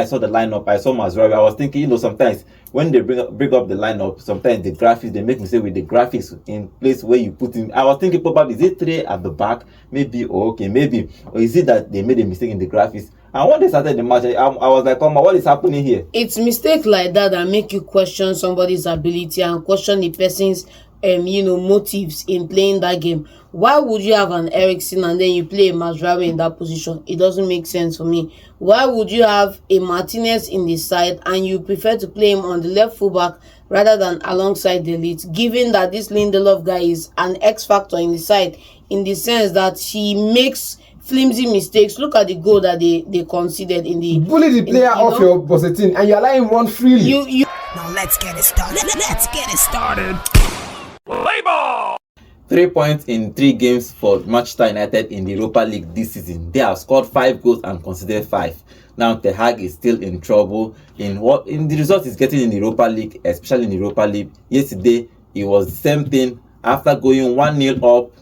I saw the lineup, I saw Mazraoui. I was thinking, sometimes when they bring up the lineup, sometimes the graphics, they make mistake with the graphics in place where you put in. I was thinking probably is it 3 at the back, maybe, or is it that they made a mistake in the graphics? And when they started the match, I was like, come on, what is happening here? It's mistake like that make you question somebody's ability and question the person's motives in playing that game. Why would you have an Eriksen and then you play a Mazraoui in that position? It doesn't make sense for me. Why would you have a Martinez in the side and you prefer to play him on the left fullback rather than alongside the lead, given that this Lindelof guy is an X factor in the side, in the sense that he makes flimsy mistakes. Look at the goal that they conceded in the... Bully the player off your position and you're letting him run freely. Now let's get it started. Let's get it started. Play ball! 3 points in 3 games for Manchester United in the Europa League this season. They have scored 5 goals and conceded 5. Now Ten Hag is still in trouble in the result he's getting in the Europa League, especially in the Europa League. Yesterday, it was the same thing. After going 1-0 up,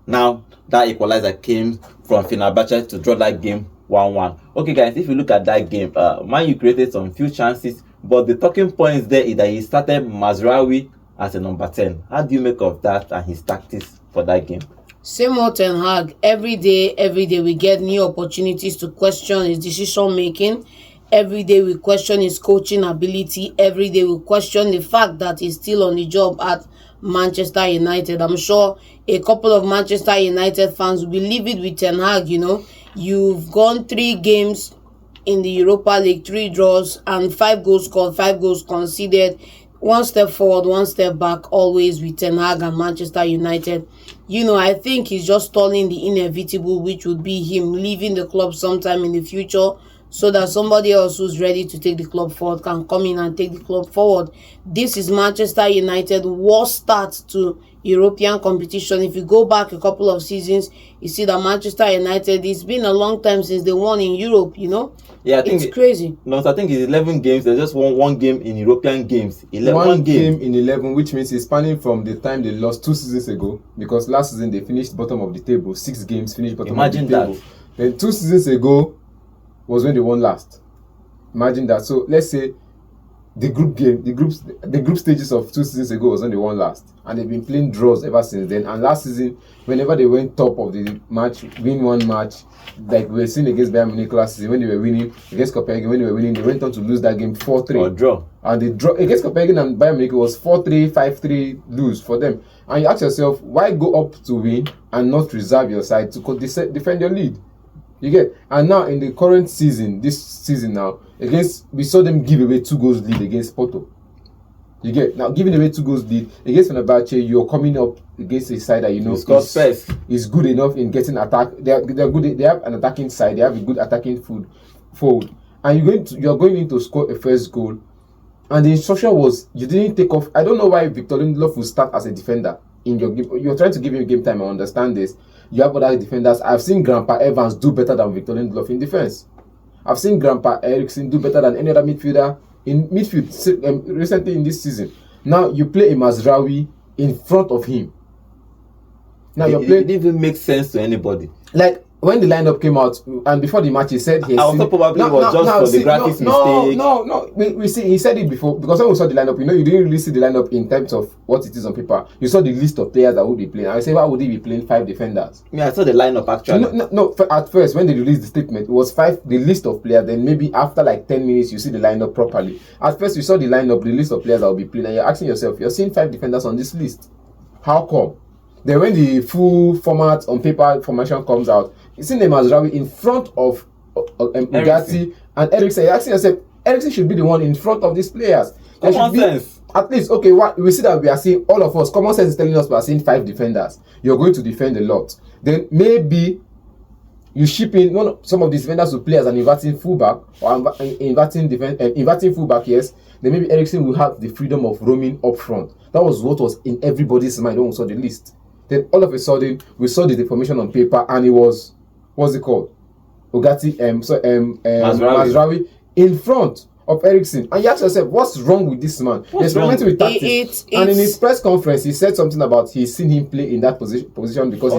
now that equalizer came from Fenerbahce to draw that game 1-1. Okay, guys, if you look at that game, Man U created some few chances, but the talking points there is that he started Mazraoui as a number 10. How do you make of that and his tactics for that game? Same old Ten Hag. Every day we get new opportunities to question his decision making. Every day we question his coaching ability. Every day we question the fact that he's still on the job at Manchester United. I'm sure a couple of Manchester United fans will be livid with Ten Hag. You've gone 3 games in the Europa League, 3 draws and 5 goals scored, 5 goals conceded. 1 step forward, 1 step back, always with Ten Hag and Manchester United. I think he's just stalling the inevitable, which would be him leaving the club sometime in the future, so that somebody else who's ready to take the club forward can come in and take the club forward. This is Manchester United's worst start to European competition. If you go back a couple of seasons, you see that Manchester United, it's been a long time since they won in Europe, Yeah, I think it's crazy. No, I think it's 11 games. They just won 1 game in European games. 1 game in 11, which means it's spanning from the time they lost 2 seasons ago. Because last season they finished bottom of the table. 6 games finished bottom of the table. Imagine that. Then 2 seasons ago was when they won last. Imagine that. So let's say the group stages of 2 seasons ago was when they won last, and they've been playing draws ever since then. And last season, whenever they went top of the match, win 1 match, like we were seeing against Bayern Munich last season, when they were winning against Copenhagen, when they were winning, they went on to lose that game 4-3 or draw. And the draw against Copenhagen and Bayern Munich was 4-3, 5-3 lose for them. And you ask yourself, why go up to win and not reserve your side to defend your lead? You get? And now in the current season, this season now, we saw them give away 2 goals lead against Porto. You get? Now giving away 2 goals lead against Fenerbahce, you're coming up against a side that is good enough in getting attack. They're good. They have an attacking side. They have a good attacking forward. And you're going in to score a first goal. And the instruction was you didn't take off. I don't know why Victor Lindelof will start as a defender in your game. You're trying to give him game time. I understand this. You have other defenders. I've seen Grandpa Evans do better than Victor Lindelof in defense. I've seen Grandpa Eriksen do better than any other midfielder in midfield recently in this season. Now you play a Mazraoui in front of him. Now it didn't even make sense to anybody. Like when the lineup came out and before the match, he said he was the graphics mistake. No. We see he said it before, because when we saw the lineup, you didn't really see the lineup in terms of what it is on paper. You saw the list of players that would be playing. I say, why would he be playing 5 defenders? Yeah, I saw the lineup actually. No. At first, when they released the statement, it was 5, the list of players. Then maybe after like 10 minutes, you see the lineup properly. At first, you saw the lineup, the list of players that will be playing, and you're asking yourself, you're seeing 5 defenders on this list. How come? Then when the full format on paper formation comes out, you see the Mazraoui in front of Ugarte and Eriksen. You're asking yourself, Eriksen should be the one in front of these players. Common sense. At least, okay, we see that we are seeing, all of us, common sense is telling us we are seeing 5 defenders. You're going to defend a lot. Then maybe you ship in some of these defenders to play as an inverting fullback, or inverting fullback, yes. Then maybe Eriksen will have the freedom of roaming up front. That was what was in everybody's mind when we saw the list. Then all of a sudden, we saw the formation on paper, and it was, what's it called? Ugarte, Mazraoui in front. of Eriksen, and you ask yourself, what's wrong with this man? He's experimenting with tactics, and in his press conference, he said something about he's seen him play in that position because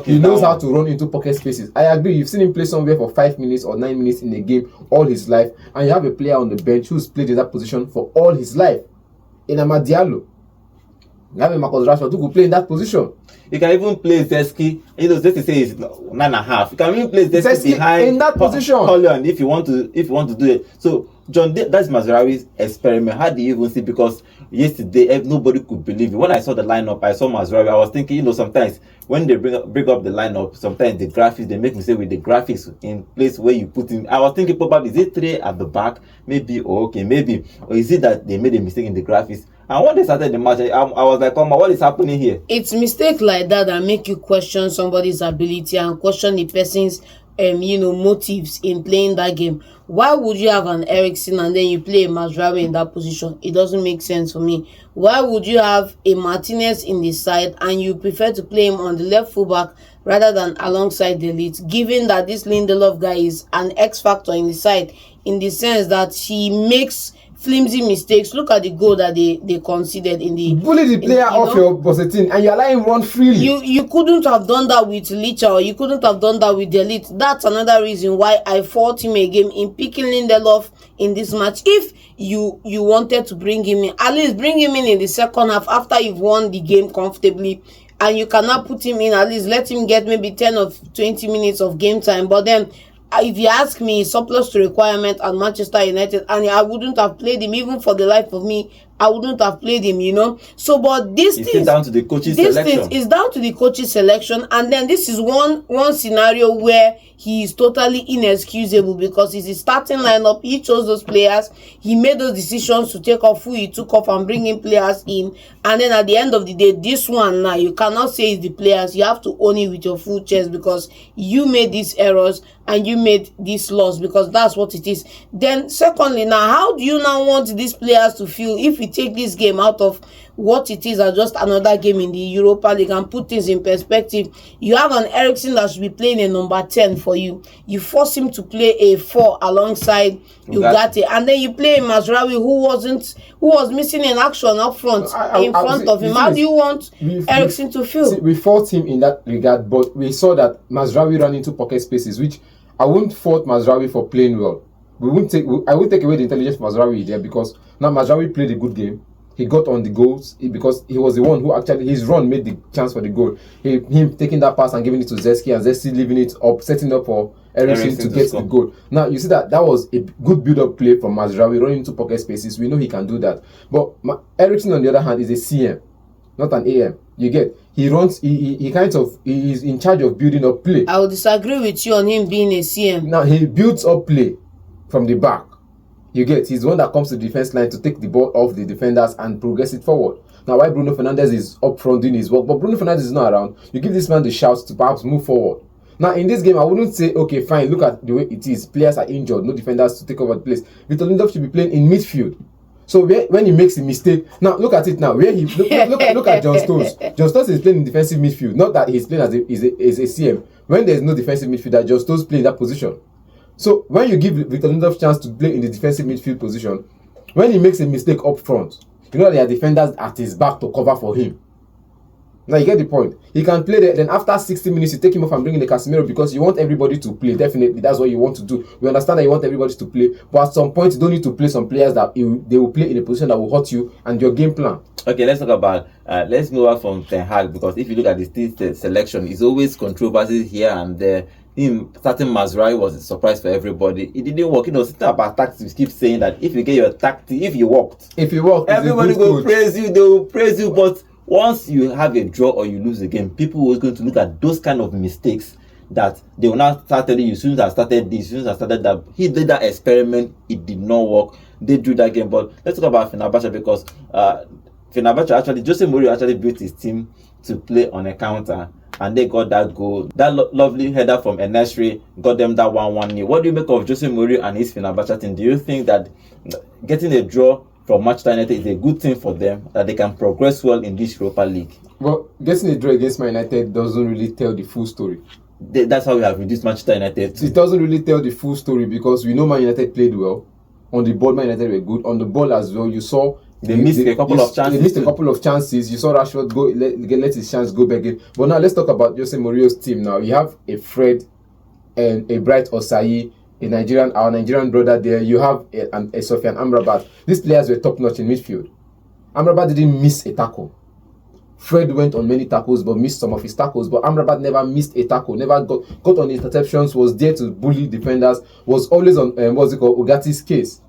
he knows how to run into pocket spaces. I agree. You've seen him play somewhere for 5 minutes or 9 minutes in a game all his life, and you have a player on the bench who's played in that position for all his life. In Amad Diallo, you have a Marcus Rashford who could play in that position. You can even play Zeski. Zeski say is 9.5. You can even play Zeski behind in that position. Holland if you want to do it. So John, that's Mazraoui's experiment. How do you even see? Because yesterday nobody could believe it. When I saw the lineup, I saw Mazraoui. I was thinking, sometimes when they bring up the lineup, sometimes the graphics, they make mistake with the graphics in place where you put in. I was thinking probably is it 3 at the back, maybe, or is it that they made a mistake in the graphics? And when they started the match, I was like, "Come on, what is happening here?" It's mistake like that make you question somebody's ability and question the person's motives in playing that game. Why would you have an Eriksen and then you play a Mazraoui in that position? It doesn't make sense for me. Why would you have a Martinez in the side and you prefer to play him on the left fullback rather than alongside the lead, given that this Lindelof guy is an X factor in the side, in the sense that he makes flimsy mistakes? Look at the goal that they conceded in the... Bully the player off your position and you allow him run freely. You couldn't have done that with Licha, or you couldn't have done that with the Elite. That's another reason why I fought him again in picking Lindelof in this match. If you wanted to bring him in, at least bring him in the second half after you've won the game comfortably, and you cannot put him in, at least let him get maybe 10 or 20 minutes of game time. But then if you ask me, surplus to requirement at Manchester United, and I wouldn't have played him. Even for the life of me, I wouldn't have played him, So, but this is down to the coach's selection. Is down to the coach's selection, and then this is one scenario where he is totally inexcusable, because it's his starting lineup. He chose those players. He made those decisions to take off who he took off and bring in players in. And then at the end of the day, this one now, you cannot say it's the players. You have to own it with your full chest, because you made these errors and you made this loss, because that's what it is. Then secondly, now, how do you now want these players to feel if we take this game out of what it is as just another game in the Europa League and put things in perspective? You have an Eriksen that should be playing a number 10 for you. You force him to play a 4 alongside Ugarte, and then you play Mazraoui who was missing in action up front in front of him. How do you want Eriksen to feel? We fought him in that regard, but we saw that Mazraoui ran into pocket spaces, which I wouldn't fault Mazraoui for playing well. I won't take away the intelligence of Mazraoui there, because now Mazraoui played a good game. He got on the goals because he was the one who actually, his run made the chance for the goal. Him taking that pass and giving it to Zeski, and Zeski leaving it up, setting up for Eriksen to get the goal. Now you see that was a good build-up play from Mazraoui, running into pocket spaces. We know he can do that. But Eriksen, on the other hand, is a CM, not an AM. You get, he runs, he is in charge of building up play. I would disagree with you on him being a CM. Now he builds up play from the back. You get, he's the one that comes to the defense line to take the ball off the defenders and progress it forward. Now, while Bruno Fernandes is up front doing his work, but Bruno Fernandes is not around, you give this man the shouts to perhaps move forward. Now, in this game, I wouldn't say, okay, fine, look at the way it is. Players are injured, no defenders to take over the place. Victor Lindelof should be playing in midfield. So when he makes a mistake, now look at it now. Where he look at John Stones. John Stones is playing in defensive midfield. Not that he's playing as a CM. When there's no defensive midfielder, John Stones playing that position. So when you give Victor Lindelof chance to play in the defensive midfield position, when he makes a mistake up front, you know there are defenders at his back to cover for him. Now you get the point. He can play there. Then after 60 minutes, you take him off and bring in the Casemiro, because you want everybody to play. Definitely, that's what you want to do. We understand that you want everybody to play, but at some point, you don't need to play some players that they will play in a position that will hurt you and your game plan. Okay, let's talk about. Let's move on from Ten Hag, because if you look at the selection, it's always controversies here and there. Him starting Mazraoui was a surprise for everybody. It didn't work. Something about tactics. Keep saying that if you get your tactic, if you worked, everybody will praise you. They will praise you. But once you have a draw or you lose a game, people will going to look at those kind of mistakes that they will now start telling you. Soon as I started this, soon as I started that, he did that experiment. It did not work. They drew that game. But let's talk about Fenerbahce, because Fenerbahce Jose Mourinho actually built his team to play on a counter, and they got that goal. That lovely header from Enesri got them that 1-1. What do you make of Jose Mourinho and his Fenerbahce team? Do you think that getting a draw from Manchester United is a good thing for them, that they can progress well in this Europa League? Well, getting a draw against Man United doesn't really tell the full story. That's how we have reduced Manchester United too. It doesn't really tell the full story, because we know Man United played well. On the ball, Man United were good. On the ball as well, you saw they missed a couple of chances. They missed a couple of chances. You saw Rashford let his chance go back in. But now let's talk about Jose Mourinho's team. Now you have a Fred and a Bright Osayi, our Nigerian brother there. You have a Sofian Amrabat. These players were top notch in midfield. Amrabat didn't miss a tackle. Fred went on many tackles but missed some of his tackles. But Amrabat never missed a tackle, never got on interceptions, was there to bully defenders, was always on Ugati's case.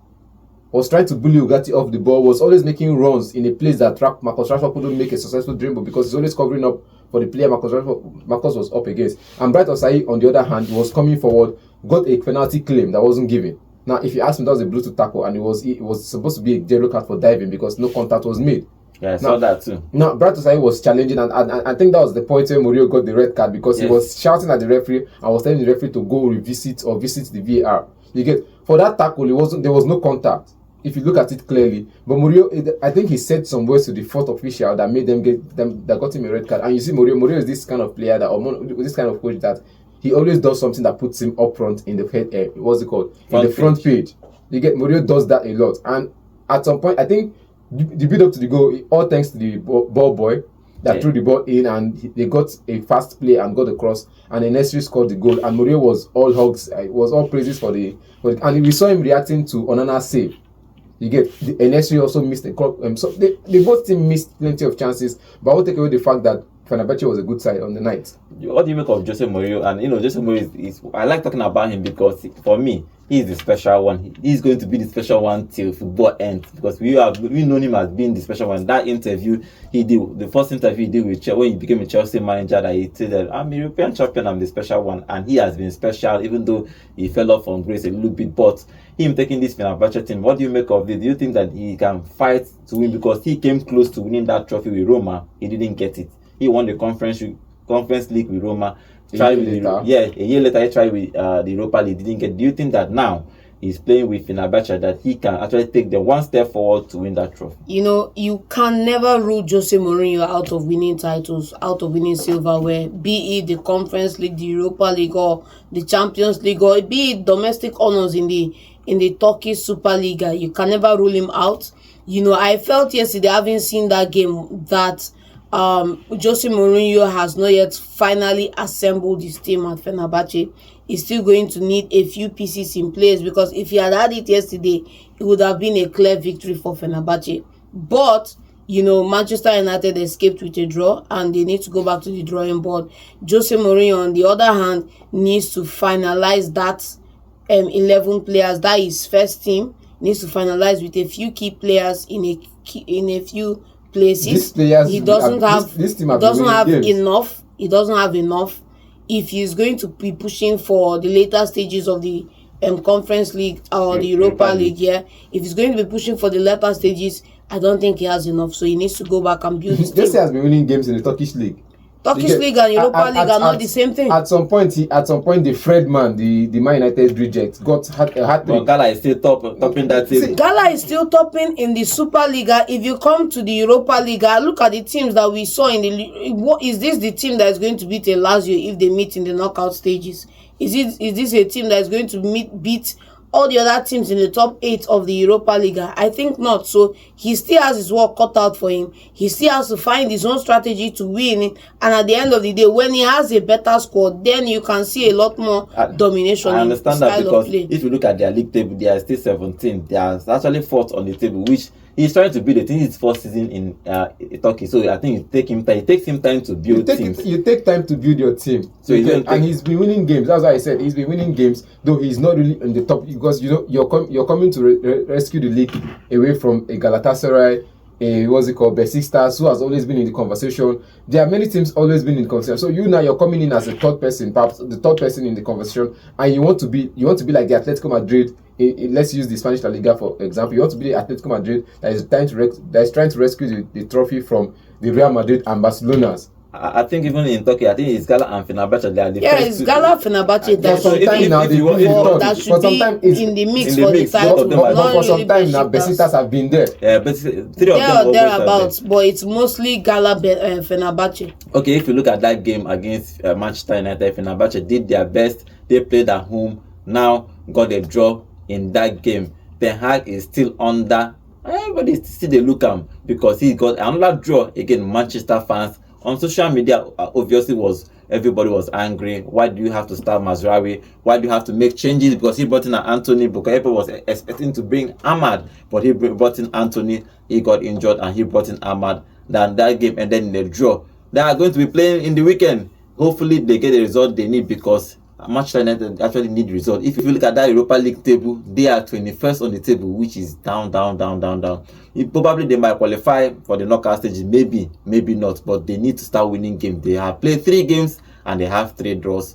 Was trying to bully Ugati off the ball, was always making runs in a place that Marcus Rashford couldn't make a successful dribble because he's always covering up for the player Marcus was up against. And Bright Osayi, on the other hand, was coming forward, got a penalty claim that wasn't given. Now, if you ask me, that was a Bluetooth tackle, and it was supposed to be a yellow card for diving because no contact was made. Yeah, I saw that too. Now, Bright Osayi was challenging, and I think that was the point where Mourinho got the red card because he was shouting at the referee and was telling the referee to go revisit or visit the VAR. You get, for that tackle, there was no contact. If you look at it clearly, but Mourinho, I think he said some words to the fourth official that made that got him a red card. And you see, Mourinho is this kind of player this kind of coach that he always does something that puts him up front in the head. What's it called? Front page. You get, Mourinho does that a lot. And at some point, I think the build up to the goal, all thanks to the ball boy that threw the ball in, and they got a fast play and got the cross, and the Nesri scored the goal. And Mourinho was all hugs, was all praises for the and we saw him reacting to Onana's save. You get, Nesri also missed a clock. So they both teams missed plenty of chances, but I won't take away the fact that Fenerbahce was a good side on the night. What do you make of Jose Mourinho? And Jose Mourinho is I like talking about him because for me, he's the special one. He's going to be the special one till football ends because we know him as being the special one. That interview he did, the first interview he did with when he became a Chelsea manager, that he said that I'm a European champion, I'm the special one, and he has been special even though he fell off from grace a little bit. But him taking this Fenerbahce team, what do you make of it? Do you think that he can fight to win? Because he came close to winning that trophy with Roma, he didn't get it. He won the conference league with Roma. A year later he tried with the Europa League, didn't get. Do you think that now he's playing with Fenerbahce that he can actually take the one step forward to win that trophy? You can never rule Jose Mourinho out of winning titles, out of winning silverware, be it the Conference League, the Europa League, or the Champions League, or be it domestic honors in the Turkish Superliga. You can never rule him out. I felt yesterday, having seen that game, that Jose Mourinho has not yet finally assembled his team at Fenerbahce. He's still going to need a few pieces in place, because if he had it yesterday, it would have been a clear victory for Fenerbahce. But Manchester United escaped with a draw, and they need to go back to the drawing board. Jose Mourinho, on the other hand, needs to finalize that 11 players, that is first team, needs to finalize with a few key players in a few places. He doesn't have enough. He doesn't have enough. If he's going to be pushing for the later stages of the Conference League or the Europa League, if he's going to be pushing for the later stages, I don't think he has enough. So he needs to go back and build his team. Jesse has been winning games in the Turkish league. League and Europa League are not the same thing. At some point, the Fred man, the Man United reject, had a hat trick. Gala is still topping that table. Gala is still topping in the Superliga. If you come to the Europa League, look at the teams that we saw in the. What is this the team that is going to beat a Lazio if they meet in the knockout stages? Is this a team that is going to beat all the other teams in the top 8 of the Europa League? I think not. So he still has his work cut out for him. He still has to find his own strategy to win. And at the end of the day, when he has a better squad, then you can see a lot more domination. I understand that, because if you look at their league table, they are still 17. They are actually 4th on the table, which he's trying to build. I think his first season in Turkey, so I think it takes him time to build teams. You take time to build your team. So he's been winning games. That's why I said he's been winning games, though he's not really in the top, because you're coming to rescue the league away from a Galatasaray, Besiktas, who has always been in the conversation. There are many teams always been in the conversation. So you're coming in as a third person, perhaps the third person in the conversation, and you want to be like the Atletico Madrid. Let's use the Spanish La Liga for example. You want to be the Atletico Madrid that is trying to rescue the trophy from the Real Madrid and Barcelona's. I think even in Turkey, I think it's Gala and Fenerbahce. They are the it's Gala, Fenerbahce that should be in the mix for the title. But for some time now, Besiktas have been there. Yeah, but 3 of them thereabouts, but it's mostly Gala, Fenerbahce. Okay, if you look at that game against Manchester United, Fenerbahce did their best. They played at home. Now got a draw in that game. Ten Hag is still under. Everybody still dey look am because he got another draw again. Manchester fans on social media obviously everybody was angry. Why do you have to start Mazraoui? Why do you have to make changes? Because he brought in Anthony, because everybody was expecting to bring Ahmad, but he brought in Anthony. He got injured and he brought in Ahmad. Then that game ended in a draw. They are going to be playing in the weekend. Hopefully they get the result they need, because Manchester United actually need result. If you look at that Europa League table, they are 21st on the table, which is down. Probably they might qualify for the knockout stage, maybe not, but they need to start winning games. They have played 3 games and they have 3 draws.